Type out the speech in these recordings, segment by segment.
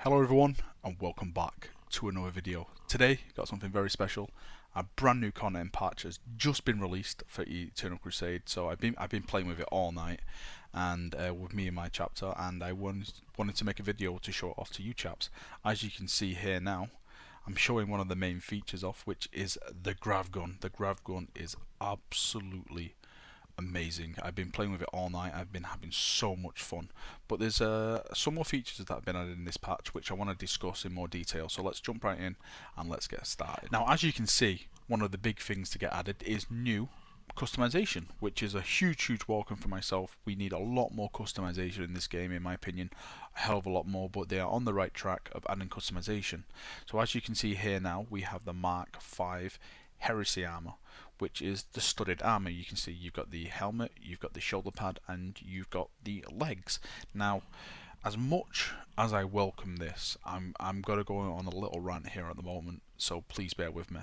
Hello everyone and welcome back to another video. Today got something very special. A brand new content patch has just been released for Eternal Crusade, so I've been playing with it all night and with me in my chapter, and I wanted to make a video to show it off to you chaps. As you can see here now, I'm showing one of the main features off, which is the Grav Gun. The Grav Gun is absolutely amazing. I've been playing with it all night. I've been having so much fun. But there's some more features that have been added in this patch which I want to discuss in more detail. So let's jump right in and let's get started. Now, as you can see, one of the big things to get added is new customization, which is a huge welcome for myself. We need a lot more customization in this game, in my opinion, a hell of a lot more, but they are on the right track of adding customization. So as you can see here now, we have the Mark 5 Heresy armor, which is the studded armor. You can see you've got the helmet, you've got the shoulder pad, and you've got the legs. Now, as much as I welcome this, I'm gonna go on a little rant here at the moment, so please bear with me.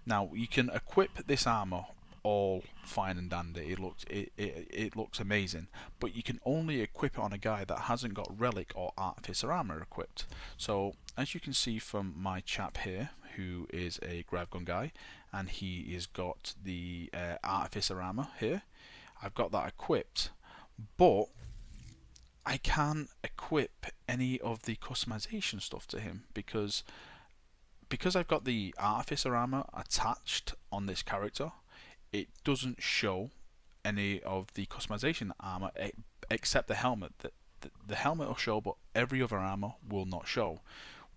Now, you can equip this armor all fine and dandy. It looks amazing, but you can only equip it on a guy that hasn't got relic or artificer armor equipped. So as you can see from my chap here, who is a Grav Gun guy, and he has got the artificer armor here, I've got that equipped, but I can't equip any of the customization stuff to him because I've got the artificer armor attached on this character. It doesn't show any of the customization armor except the helmet. The helmet will show, but every other armor will not show,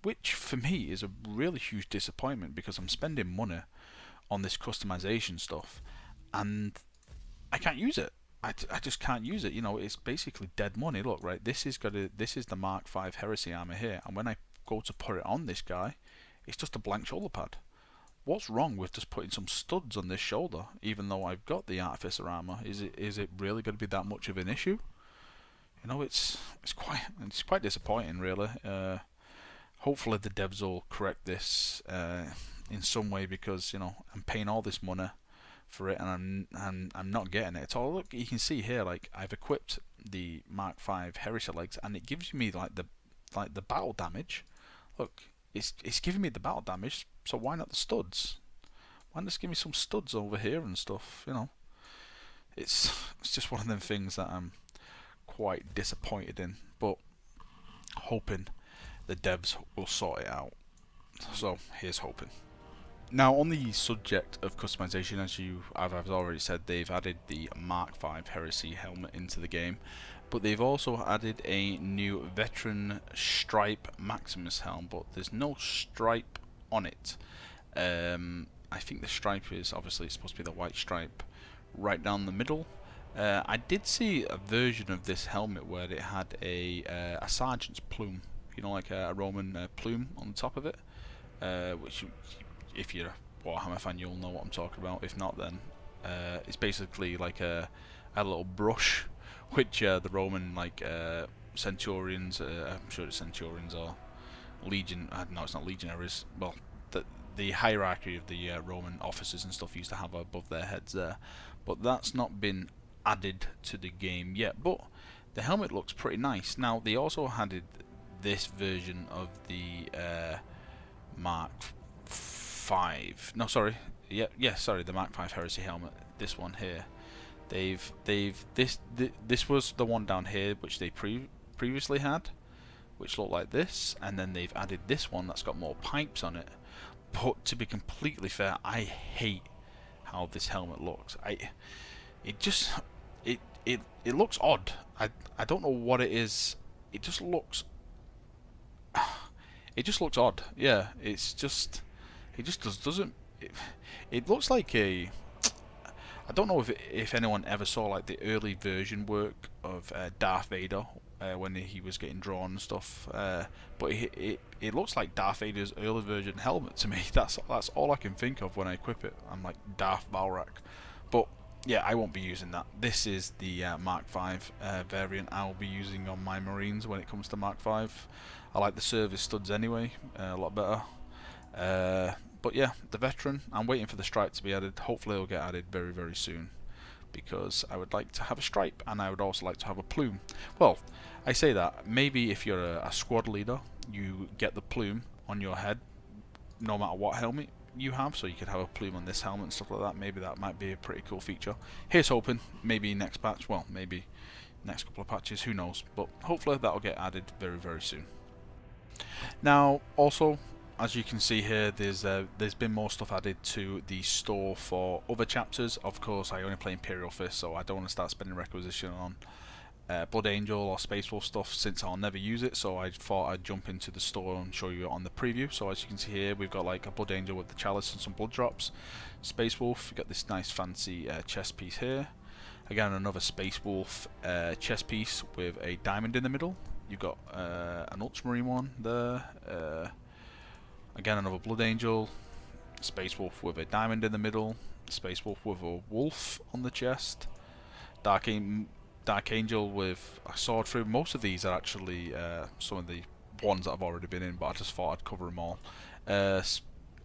which for me is a really huge disappointment because I'm spending money on this customization stuff and I can't use it. I just can't use it. You know, it's basically dead money. Look, right, this is the Mark 5 Heresy armor here, and when I go to put it on this guy, it's just a blank shoulder pad. What's wrong with just putting some studs on this shoulder, even though I've got the artificer armor? Is it really going to be that much of an issue? You know, it's quite disappointing, really. Hopefully the devs will correct this in some way, because you know I'm paying all this money for it and I'm not getting it at all. Look, you can see here, like, I've equipped the Mark 5 Heresy legs, and it gives me like the battle damage. Look, it's giving me the battle damage. So why not the studs? Why not just give me some studs over here and stuff? You know, it's just one of them things that I'm quite disappointed in, but hoping the devs will sort it out. So here's hoping. Now, on the subject of customization, as I've already said, they've added the Mark 5 Heresy helmet into the game, but they've also added a new veteran stripe Maximus helm, but there's no stripe on it. I think the stripe is obviously supposed to be the white stripe right down the middle. I did see a version of this helmet where it had a sergeant's plume, you know, like a Roman plume on the top of it, which if you're a Warhammer fan, you'll know what I'm talking about. If not, then it's basically like a little brush, which the Roman centurions, I'm sure it's centurions or legion. No, it's not legionaries. Well, the hierarchy of the Roman officers and stuff used to have above their heads there, but that's not been added to the game yet. But the helmet looks pretty nice. Now, they also added this version of the Mark 5. No, sorry. Sorry, the Mark 5 Heresy helmet. This one here. This was the one down here which they previously had, which looked like this, and then they've added this one that's got more pipes on it. But to be completely fair, I hate how this helmet looks. It looks odd. I don't know what it is. It just looks odd. Yeah, it just doesn't. It looks like a. I don't know if anyone ever saw like the early version work of Darth Vader when he was getting drawn and stuff, but it looks like Darth Vader's early version helmet to me. That's all I can think of when I equip it. I'm like Darth Valrak, but yeah, I won't be using that. This is the Mark 5 variant I'll be using on my Marines when it comes to Mark 5. I like the service studs anyway, a lot better. But yeah, the veteran, I'm waiting for the stripe to be added. Hopefully it'll get added very soon. because I would like to have a stripe, and I would also like to have a plume. Well, I say that, maybe if you're a squad leader, you get the plume on your head no matter what helmet you have, so you could have a plume on this helmet and stuff like that. Maybe that might be a pretty cool feature. Here's hoping, maybe next patch, well, maybe next couple of patches, who knows, but hopefully that'll get added very, very soon. Now, also, as you can see here, there's been more stuff added to the store for other chapters. Of course, I only play Imperial Fist, so I don't want to start spending requisition on Blood Angel or Space Wolf stuff, since I'll never use it. So I thought I'd jump into the store and show you on the preview. So as you can see here, we've got like a Blood Angel with the chalice and some blood drops. Space Wolf, we've got this nice fancy chest piece here. Again, another Space Wolf chest piece with a diamond in the middle. You've got an Ultramarine one there. Again, another Blood Angel. Space Wolf with a diamond in the middle. Space Wolf with a wolf on the chest. Dark Angel with a sword through. Most of these are actually some of the ones that I've already been in, but I just thought I'd cover them all.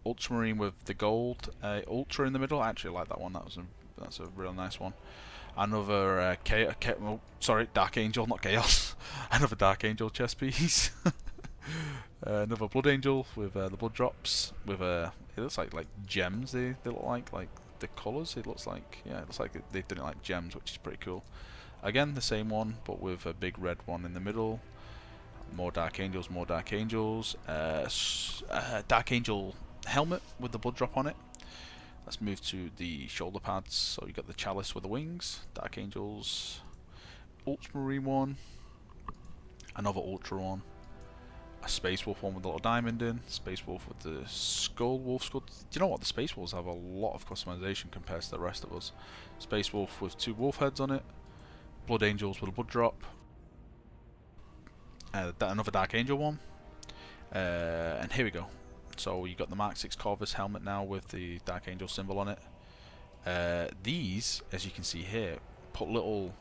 Ultramarine with the gold Ultra in the middle. I actually like that one. That's a real nice one. Another Dark Angel, not Chaos. Another Dark Angel chest piece. Another Blood Angel with the blood drops. With it looks like gems. They look like the colours. It looks like, yeah, it looks like they've done it like gems, which is pretty cool. Again, the same one, but with a big red one in the middle. More Dark Angels, more Dark Angels. Dark Angel helmet with the blood drop on it. Let's move to the shoulder pads. So you got the chalice with the wings, Dark Angels, Ultramarine one, another Ultra one, a Space Wolf one with a little diamond in, Space Wolf with the wolf skull. Do you know what? The Space Wolves have a lot of customization compared to the rest of us. Space Wolf with 2 wolf heads on it, Blood Angels with a blood drop, another Dark Angel one, and here we go. So you got the Mark 6 Corvus helmet now with the Dark Angel symbol on it. These, as you can see here, put little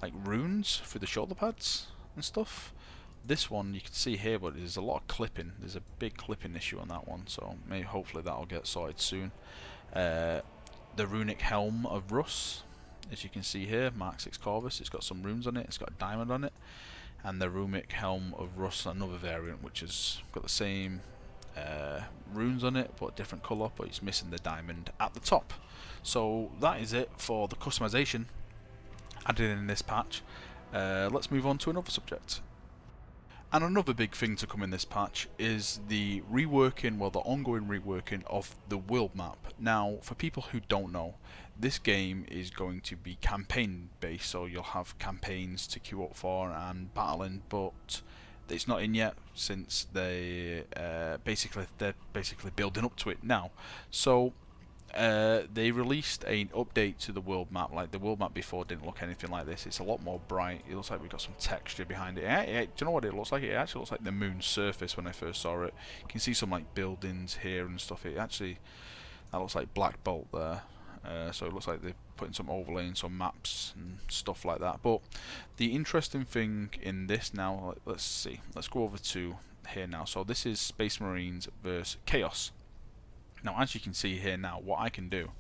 like runes through the shoulder pads and stuff. This one you can see here, but there's a lot of clipping. There's a big clipping issue on that one, so maybe hopefully that'll get sorted soon. The runic helm of Russ, as you can see here, Mark 6 Corvus. It's got some runes on it. It's got a diamond on it, and the runic helm of Russ, another variant, which has got the same runes on it but different colour, but it's missing the diamond at the top. So that is it for the customization added in this patch. Let's move on to another subject. And another big thing to come in this patch is the reworking, well, the ongoing reworking of the world map. Now, for people who don't know, this game is going to be campaign based, so you'll have campaigns to queue up for and battling, but it's not in yet, since they're basically building up to it now. So they released an update to the world map. Like, the world map before didn't look anything like this. It's a lot more bright. It looks like we've got some texture behind it. Do you know what it looks like? It actually looks like the moon's surface when I first saw it. You can see some like buildings here and stuff. That looks like Black Bolt there. So it looks like they're putting some overlay in some maps and stuff like that. But the interesting thing in this now, let's see, let's go over to here now. So this is Space Marines versus Chaos. Now, as you can see here now, what I can do,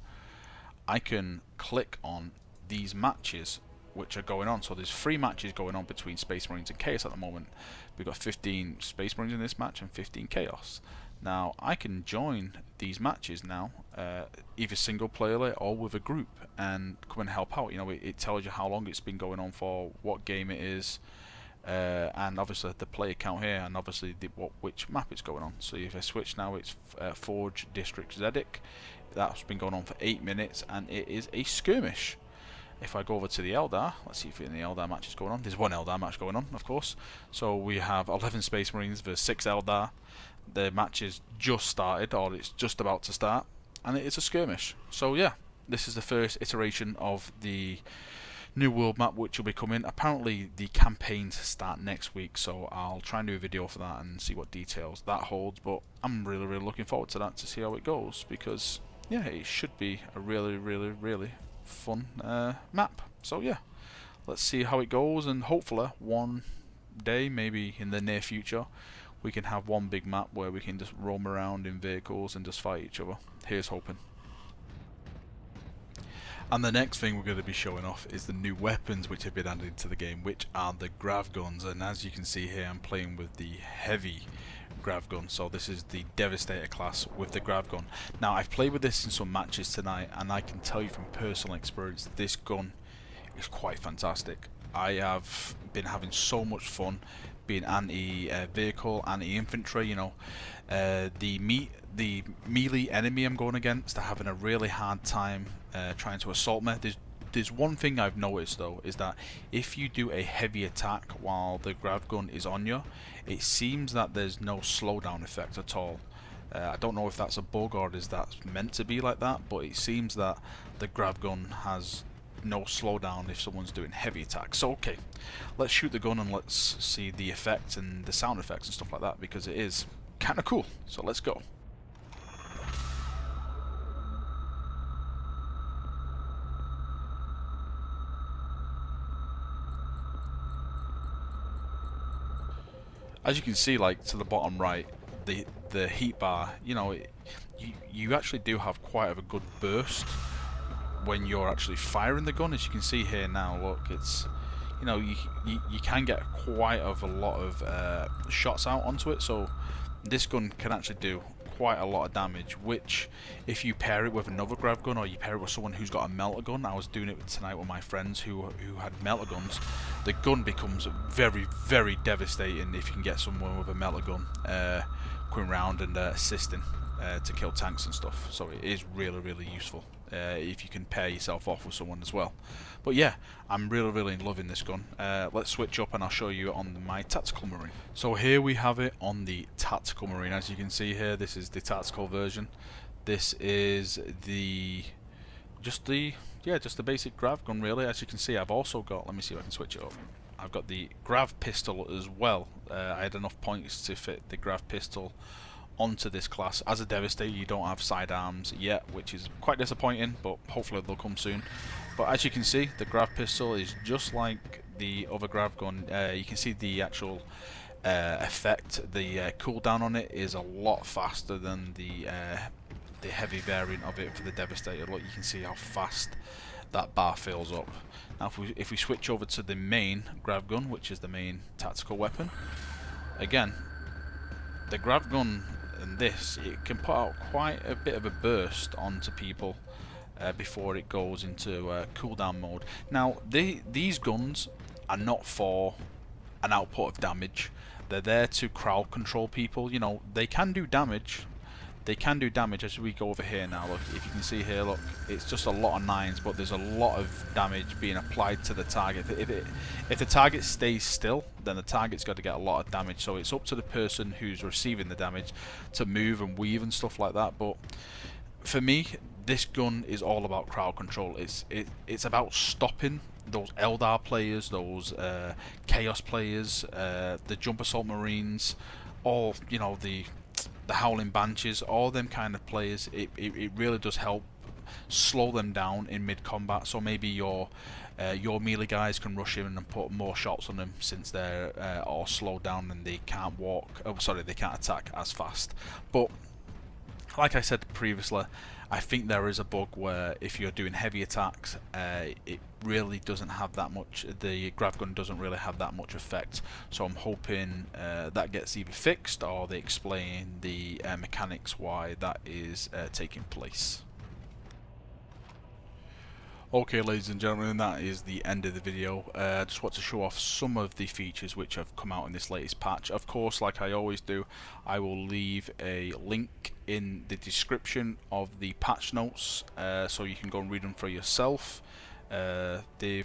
I can click on these matches which are going on. So there's 3 matches going on between Space Marines and Chaos at the moment. We've got 15 Space Marines in this match and 15 Chaos. Now, I can join these matches now, either single player or with a group, and come and help out. You know, it tells you how long it's been going on for, what game it is, and obviously the player count here, and obviously which map it's going on. So if I switch now, it's Forge District Zedic. That's been going on for 8 minutes, and it is a skirmish. If I go over to the Eldar, let's see if any Eldar match is going on. There's one Eldar match going on, of course. So we have 11 Space Marines versus 6 Eldar. The match is just started, or it's just about to start, and it is a skirmish. So yeah, this is the first iteration of the new world map which will be coming. Apparently the campaigns start next week, so I'll try and do a video for that and see what details that holds. But I'm really looking forward to that, to see how it goes, because yeah, it should be a really fun map. So yeah, let's see how it goes, and hopefully one day, maybe in the near future, we can have one big map where we can just roam around in vehicles and just fight each other. Here's hoping. And the next thing we're going to be showing off is the new weapons which have been added to the game, which are the Grav Guns. And as you can see here, I'm playing with the heavy Grav Gun, so this is the Devastator class with the Grav Gun. Now, I've played with this in some matches tonight, and I can tell you from personal experience, this gun is quite fantastic. I have been having so much fun being anti-vehicle, anti-infantry, you know. The melee enemy I'm going against are having a really hard time trying to assault me. There's one thing I've noticed though, is that if you do a heavy attack while the Grav Gun is on you, it seems that there's no slowdown effect at all. I don't know if that's a bug or is that meant to be like that, but it seems that the Grav Gun has no slowdown if someone's doing heavy attacks. So okay, let's shoot the gun and let's see the effects and the sound effects and stuff like that, because it is kind of cool. So let's go. As you can see, like to the bottom right, the heat bar, you know, you actually do have quite a good burst when you're actually firing the gun. As you can see here now, look, it's, you know, you can get quite a lot of shots out onto it. So this gun can actually do quite a lot of damage, which if you pair it with another Grav Gun, or you pair it with someone who's got a melter gun, I was doing it tonight with my friends who had melter guns, the gun becomes very, very devastating if you can get someone with a melter gun going around and assisting to kill tanks and stuff. So it is really, really useful if you can pair yourself off with someone as well. But yeah, I'm really loving this gun. Let's switch up and I'll show you on my tactical marine. So here we have it on the tactical marine. As you can see here, this is the tactical version. This is just the basic Grav gun really. As you can see, I've also got, let me see if I can switch it up. I've got the Grav pistol as well. I had enough points to fit the Grav pistol onto this class. As a Devastator, you don't have sidearms yet, which is quite disappointing, but hopefully they'll come soon. But as you can see, the Grav pistol is just like the other Grav gun. You can see the actual effect, the cooldown on it is a lot faster than the heavy variant of it for the Devastator. Look, you can see how fast that bar fills up. Now if we switch over to the main Grav gun, which is the main tactical weapon, again, the Grav gun and this, it can put out quite a bit of a burst onto people before it goes into cooldown mode. Now these guns are not for an output of damage. They're there to crowd control people. You know, they can do damage. They can do damage. As we go over here now, look, if you can see here, look, it's just a lot of 9s, but there's a lot of damage being applied to the target. If the target stays still, then the target's got to get a lot of damage. So it's up to the person who's receiving the damage to move and weave and stuff like that. But for me, this gun is all about crowd control. It's about stopping those Eldar players, those Chaos players, the Jump Assault Marines, all, you know, the Howling Banshees, all them kind of players. It really does help slow them down in mid-combat. So maybe your melee guys can rush in and put more shots on them, since they're all slowed down and they can't walk. Oh, sorry, they can't attack as fast. But like I said previously, I think there is a bug where if you're doing heavy attacks, it really doesn't have that much, the Grav gun doesn't really have that much effect. So I'm hoping that gets either fixed, or they explain the mechanics why that is taking place. Okay, ladies and gentlemen, that is the end of the video. I just want to show off some of the features which have come out in this latest patch. Of course, like I always do, I will leave a link in the description of the patch notes, so you can go and read them for yourself. They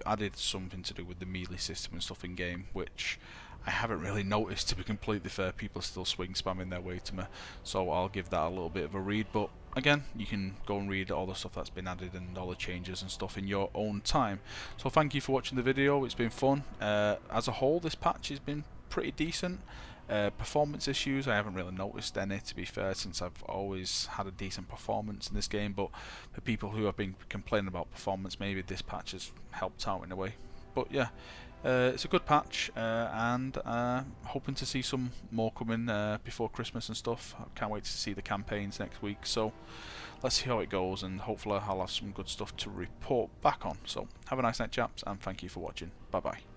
added something to do with the melee system and stuff in game, which I haven't really noticed, to be completely fair. People are still swing spamming their way to me, so I'll give that a little bit of a read. But again, you can go and read all the stuff that's been added and all the changes and stuff in your own time. So thank you for watching the video. It's been fun. As a whole, this patch has been pretty decent. Performance issues, I haven't really noticed any, to be fair, since I've always had a decent performance in this game. But for people who have been complaining about performance, maybe this patch has helped out in a way. But yeah, It's a good patch, and hoping to see some more coming before Christmas and stuff. I can't wait to see the campaigns next week, so let's see how it goes, and hopefully I'll have some good stuff to report back on. So have a nice night, chaps, and thank you for watching. Bye bye.